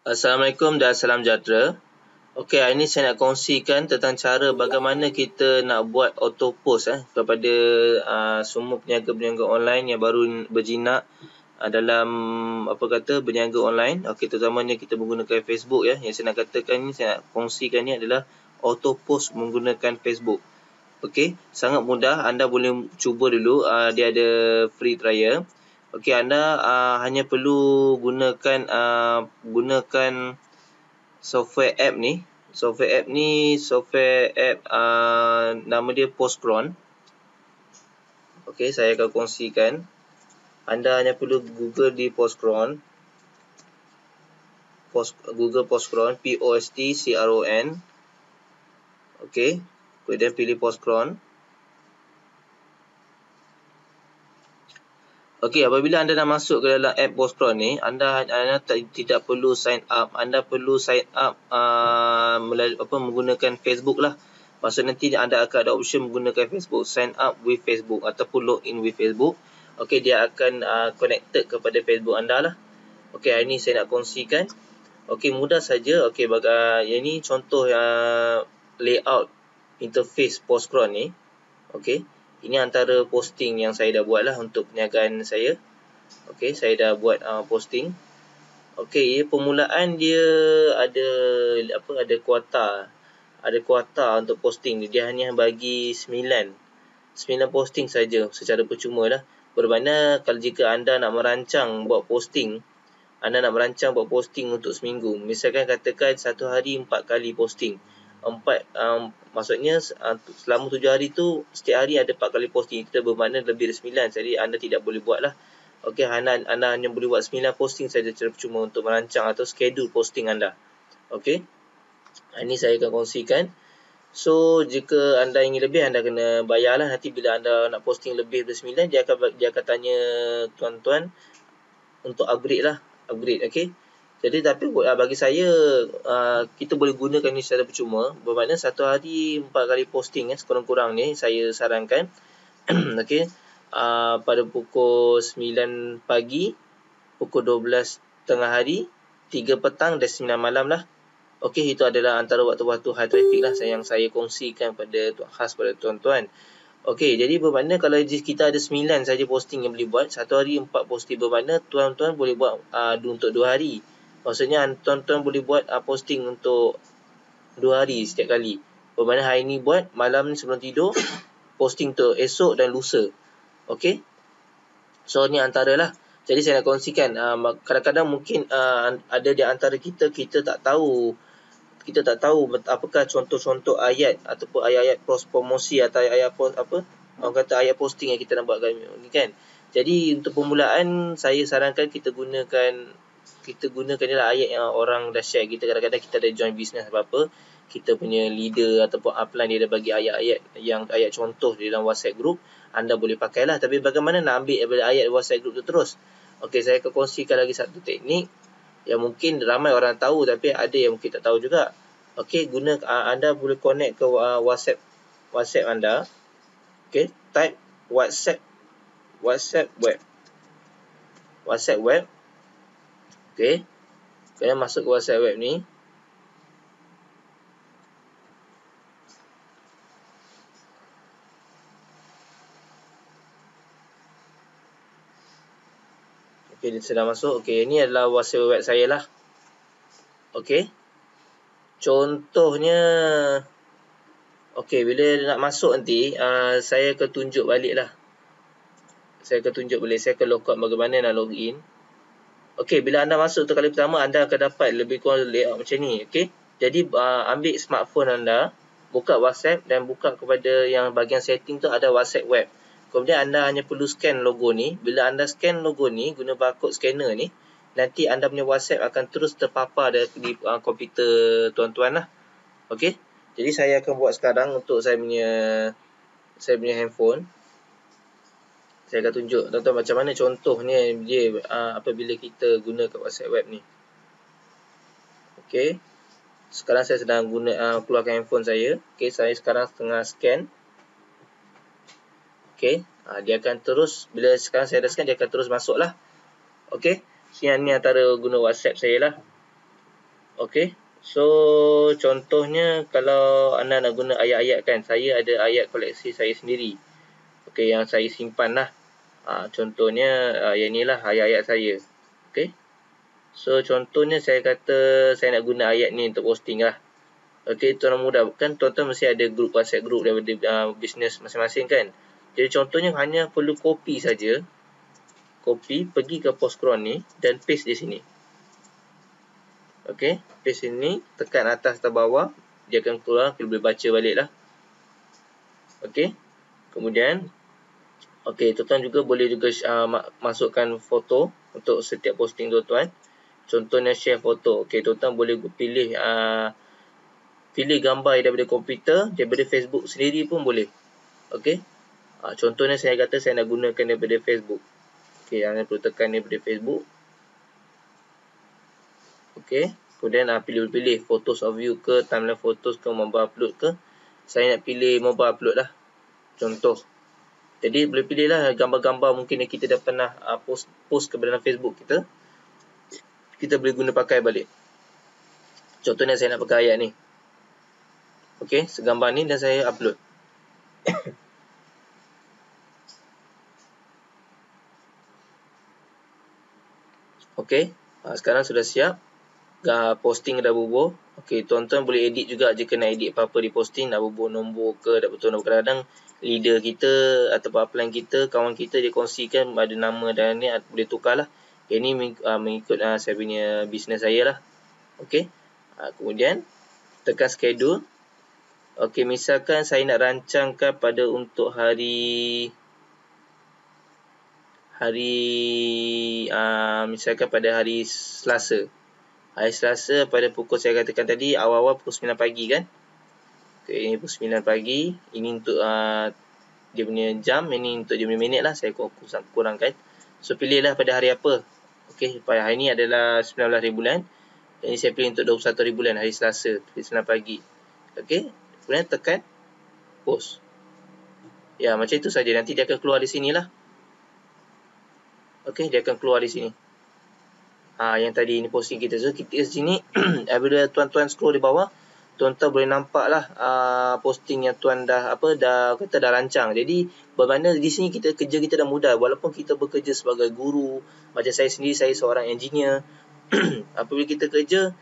Assalamualaikum dan salam sejahtera. Okey, hari ini saya nak kongsikan tentang cara bagaimana kita nak buat auto post kepada semua peniaga-peniaga online yang baru berjinak dalam berniaga online. Okey, terutamanya kita menggunakan Facebook ya. Yang saya nak katakan ni, saya nak kongsikan ni adalah auto post menggunakan Facebook. Okey, sangat mudah. Anda boleh cuba dulu. Dia ada free trial. Okey, anda hanya perlu gunakan software app ni. Software app nama dia Postcron. Okey, saya akan kongsikan. Anda hanya perlu Google di Postcron. Google Postcron, Postcron. Okey, kemudian pilih Postcron. Okey, apabila anda dah masuk ke dalam app Postcron ni, anda tidak perlu sign up. Anda perlu sign up menggunakan Facebook lah. Maksud nanti anda akan ada option menggunakan Facebook, sign up with Facebook ataupun login with Facebook. Okey, dia akan connected kepada Facebook anda lah. Okey, hari ni saya nak kongsikan. Okey, mudah saja. Okey, ini contoh layout interface Postcron ni. Okey. Ini antara posting yang saya dah buat lah untuk perniagaan saya. Okey, saya dah buat posting. Okey, permulaan dia ada kuota. Ada kuota untuk posting. Dia hanya bagi 9 posting saja secara percuma lah. Bermakna kalau jika anda nak merancang buat posting untuk seminggu. Misalkan katakan satu hari 4 kali posting. Maksudnya selama 7 hari tu setiap hari ada 4 kali posting. Itu bermakna lebih dari 9. Jadi anda tidak boleh buat lah. Okey, anda hanya boleh buat 9 posting saja secara percuma untuk merancang atau schedule posting anda. Okey, ini saya akan kongsikan. So jika anda ingin lebih, anda kena bayar lah. Nanti bila anda nak posting lebih dari 9, dia akan tanya tuan-tuan untuk upgrade lah. Okey. Jadi tapi bagi saya kita boleh gunakan ni secara percuma. Bermakna satu hari 4 kali posting sekurang-kurang ni saya sarankan. Okey. Pada pukul 9 pagi, pukul 12 tengah hari, 3 petang dan 9 malam lah. Okey, itu adalah antara waktu-waktu high traffic lah yang saya kongsikan khas pada tuan-tuan. Okey, jadi bermakna kalau kita ada 9 saja posting yang boleh buat, satu hari 4 posting, bermakna tuan-tuan boleh buat untuk 2 hari. Maksudnya tuan-tuan boleh buat posting untuk 2 hari setiap kali. Bermakna hari ni buat, malam ni sebelum tidur posting tu esok dan lusa. Okey. So ni antara lah. Jadi saya nak kongsikan, kadang-kadang mungkin ada di antara kita tak tahu apakah contoh-contoh ayat ataupun ayat-ayat promosi atau ayat posting yang kita nak buat ni kan. Jadi untuk permulaan saya sarankan kita gunakan ayat yang orang dah share kita. Kadang-kadang kita ada join business apa-apa, kita punya leader ataupun upline dia dah bagi ayat contoh di dalam WhatsApp group, anda boleh pakailah. Tapi bagaimana nak ambil daripada ayat WhatsApp group tu terus? Okey, saya akan kongsikan lagi satu teknik yang mungkin ramai orang tahu tapi ada yang mungkin tak tahu juga. Okey, anda boleh connect ke WhatsApp anda. Okey, type WhatsApp web. Okey. Kalian masuk ke WhatsApp web ni. Okey, dia sudah masuk. Okey, ini adalah WhatsApp web saya lah. Okey. Contohnya, okey, bila nak masuk nanti, saya akan tunjuk balik lah. Saya akan logout bagaimana nak login. Okey, bila anda masuk tu kali pertama, anda akan dapat lebih kurang layout macam ni. Okey. Jadi, ambil smartphone anda, buka WhatsApp dan buka kepada yang bahagian setting tu ada WhatsApp web. Kemudian anda hanya perlu scan logo ni. Bila anda scan logo ni, guna barcode scanner ni, nanti anda punya WhatsApp akan terus terpapar di komputer tuan-tuan lah. Okey. Jadi saya akan buat sekarang untuk saya punya handphone. Saya akan tunjuk tuan-tuan macam mana contohnya dia apabila kita guna kat WhatsApp web ni. Okey. Sekarang saya sedang keluarkan handphone saya. Okey, saya sekarang tengah scan. Okey. Dia akan terus, bila sekarang saya dah scan, dia akan terus masuk lah. Okey. Ni antara guna WhatsApp saya lah. Okey. So contohnya kalau anda nak guna ayat-ayat kan, saya ada ayat koleksi saya sendiri. Okey, yang saya simpan lah. Contohnya yang ni lah ayat-ayat saya. Okey. So contohnya saya kata saya nak guna ayat ni untuk posting lah. Okey, tuan mudah kan, tuan-tuan mesti ada grup WhatsApp group daripada bisnes masing-masing kan. Jadi contohnya hanya perlu copy saja. Copy, pergi ke Postcron ni dan paste di sini. Okey, paste sini, tekan atas atau bawah, dia akan keluar, kita boleh baca balik lah. Okey, kemudian okey, tuan-tuan juga boleh juga masukkan foto untuk setiap posting tuan-tuan. Contohnya share foto. Okey, tuan-tuan boleh pilih pilih gambar daripada komputer, daripada Facebook sendiri pun boleh. Okey. Contohnya saya kata saya nak gunakan daripada Facebook. Okey, anda perlu tekan daripada Facebook. Okey, kemudian pilih photos of you ke, timeline photos ke, mobile upload ke. Saya nak pilih mobile upload lah. Contoh. Jadi boleh pilih lah gambar-gambar mungkin yang kita dah pernah post ke dalam Facebook kita. Kita boleh guna pakai balik. Contohnya saya nak pakai ayat ni. Okey, segambar ni dan saya upload. Okey, sekarang sudah siap. Posting dah bubuh. Okey, tuan-tuan boleh edit juga jika nak edit apa-apa di posting, nak bubuh nombor ke, nak betul nombor. Kadang-kadang leader kita atau upline kita, kawan kita dia kongsikan ada nama dan ni boleh tukar lah. Ini mengikut saya punya bisnes saya lah. Okey, kemudian tekan schedule. Okey, misalkan saya nak rancangkan pada untuk misalkan pada hari Selasa. Hari Selasa pada pukul, saya katakan tadi awal-awal pukul 9 pagi kan. Okay, ini pukul 9 pagi. Ini untuk dia punya jam, ini untuk dia punya minit lah. Saya kurangkan. So pilihlah pada hari apa. Okay, pada hari ini adalah 19 hari bulan. Dan ini saya pilih untuk 21 hari bulan, hari Selasa, 9 pagi. Okay, kemudian tekan post. Ya, macam itu saja. Nanti dia akan keluar di sini lah. Okay, dia akan keluar di sini. Yang tadi ini posting kita. So kita sini apabila tuan-tuan scroll di bawah, tuan-tuan boleh nampak lah posting yang tuan dah rancang. Jadi bermakna di sini kerja kita dah mudah. Walaupun kita bekerja sebagai guru, macam saya sendiri, saya seorang engineer. Apabila kita kerja,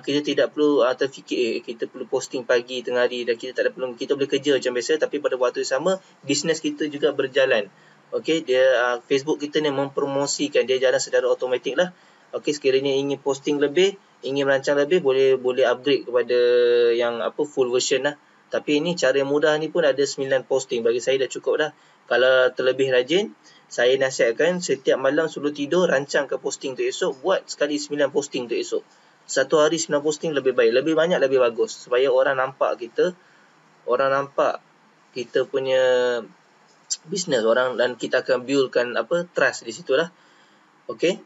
kita tidak perlu terfikir kita perlu posting pagi, tengah hari, dan kita boleh kerja macam biasa, tapi pada waktu yang sama bisnes kita juga berjalan. Okey, dia Facebook kita ni mempromosikan, dia jalan secara automatik lah. Okey, sekiranya ingin posting lebih, ingin merancang lebih, boleh upgrade kepada yang full version lah. Tapi ini cara yang mudah ni pun ada 9 posting. Bagi saya dah cukup dah. Kalau terlebih rajin, saya nasihatkan setiap malam sebelum tidur rancang ke posting tu esok, buat sekali 9 posting tu esok. Satu hari 9 posting lebih baik, lebih banyak lebih bagus, supaya orang nampak kita punya bisnes orang, dan kita akan buildkan trust di situlah. Okey.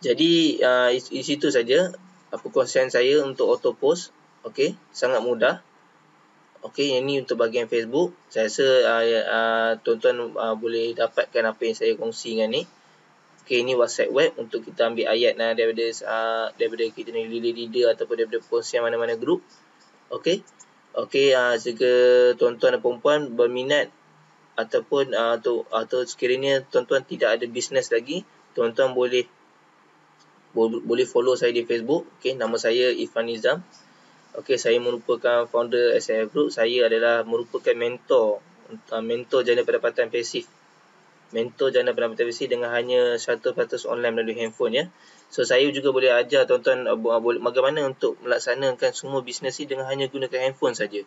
Jadi di situ saja perkongsian saya untuk auto post. Okey, sangat mudah. Okey, ini untuk bahagian Facebook. Saya rasa tuan-tuan boleh dapatkan apa yang saya kongsikan ni. Okey, ini WhatsApp web untuk kita ambil ayat daripada kita ni leader ataupun daripada kongsian mana-mana grup. Okey. Okey, jika tuan-tuan dan perempuan berminat ataupun atau sekiranya tuan-tuan tidak ada bisnes lagi, tuan-tuan boleh follow saya di Facebook. Okey, nama saya Irfan Nizam. Okey, saya merupakan founder SIF Group. Saya adalah merupakan mentor jana pendapatan pasif. Mentor jana pendapatan pasif dengan hanya 100% online melalui handphone ya. So saya juga boleh ajar tuan-tuan bagaimana untuk melaksanakan semua bisnes ini dengan hanya gunakan handphone saja.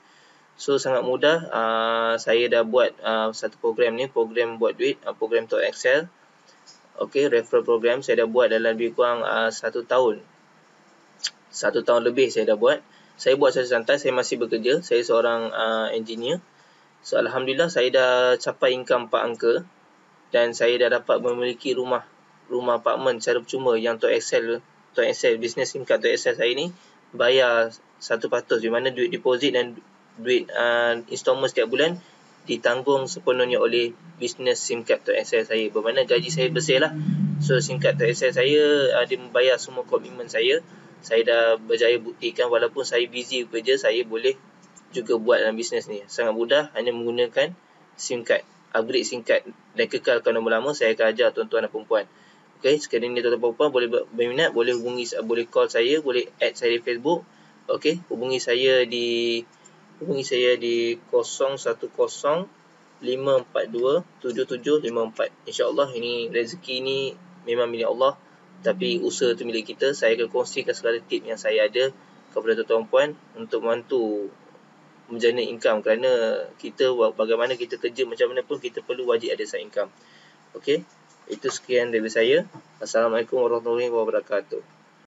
So sangat mudah. Saya dah buat satu program ni, program buat duit, program untuk Excel. Okey, referral program saya dah buat dalam lebih kurang 1 tahun. 1 tahun lebih saya dah buat. Saya buat secara santai, saya masih bekerja. Saya seorang engineer. So alhamdulillah saya dah capai income 4 angka dan saya dah dapat memiliki rumah apartmen secara percuma yang Tok Excel business SIM card Tok Excel saya ni bayar 100%, di mana duit deposit dan duit installment setiap bulan ditanggung sepenuhnya oleh bisnes SIM card Tok Excel saya. Bermakna gaji saya bersih lah. So SIM card Tok Excel saya dia membayar semua komitmen saya. saya dah berjaya buktikan walaupun saya busy bekerja, saya boleh juga buat dalam bisnes ni. Sangat mudah, hanya menggunakan SIM card. Upgrade SIM card dan kekalkan nombor lama, saya akan ajar tuan-tuan dan perempuan. Okey, sekali ni tuan-tuan perempuan boleh berminat, boleh boleh call saya, boleh add saya di Facebook. Okey, hubungi saya di 0105427754. InsyaAllah ini rezeki ni memang milik Allah, tapi usaha tu milik kita. Saya akan kongsikan segala tip yang saya ada kepada tuan-tuan puan untuk membantu menjana income, kerana kita bagaimana kita kerja macam mana pun kita perlu wajib ada side income. Okey, itu sekian dari saya. Assalamualaikum warahmatullahi wabarakatuh.